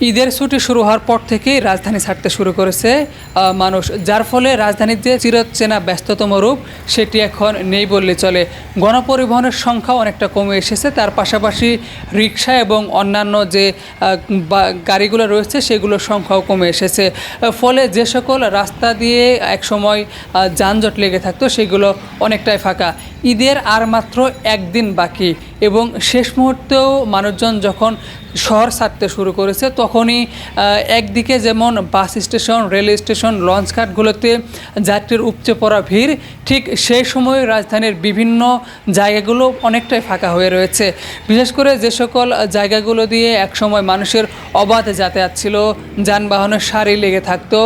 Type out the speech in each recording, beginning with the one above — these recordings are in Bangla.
ঈদের ছুটি শুরু হওয়ার পর থেকেই রাজধানী ছাড়তে শুরু করেছে মানুষ, যার ফলে রাজধানীর যে চিরচেনা ব্যস্ততম রূপ সেটি এখন নেই বললে চলে। গণপরিবহনের সংখ্যা অনেকটা কমে এসেছে, তার পাশাপাশি রিক্সা এবং অন্যান্য যে গাড়িগুলো রয়েছে সেগুলোর সংখ্যাও কমে এসেছে। ফলে যে সকল রাস্তা দিয়ে একসময় যানজট লেগে থাকতো সেগুলো অনেকটাই ফাঁকা। ঈদের আর মাত্র একদিন বাকি এবং শেষ মুহূর্তেও মানুষজন যখন শহর ছাড়তে শুরু করেছে তখনই একদিকে যেমন বাস স্টেশন, রেল স্টেশন, লঞ্চঘাটগুলোতে যাত্রীর উপচে পড়া ভিড়, ঠিক সেই সময় রাজধানীর বিভিন্ন জায়গাগুলো অনেকটাই ফাঁকা হয়ে রয়েছে। বিশেষ করে যে সকল জায়গাগুলো দিয়ে একসময় মানুষের অবাধ যাতায়াত ছিল, যানবাহনের সারি লেগে থাকতো,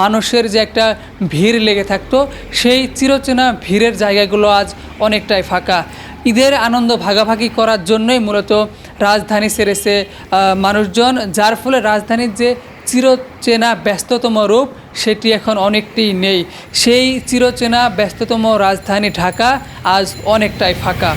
মানুষের যে একটা ভিড় লেগে থাকতো, সেই চিরচেনা ভিড়ের জায়গাগুলো আজ অনেকটাই ফাঁকা। ঈদের আনন্দ ভাগাভাগি করার জন্যই মূলত রাজধানী ছেড়েছে মানুষজন, যার ফলে রাজধানীর যে চিরচেনা ব্যস্ততম রূপ সেটি এখন অনেকটাই নেই। সেই চিরচেনা ব্যস্ততম রাজধানী ঢাকা আজ অনেকটাই ফাঁকা।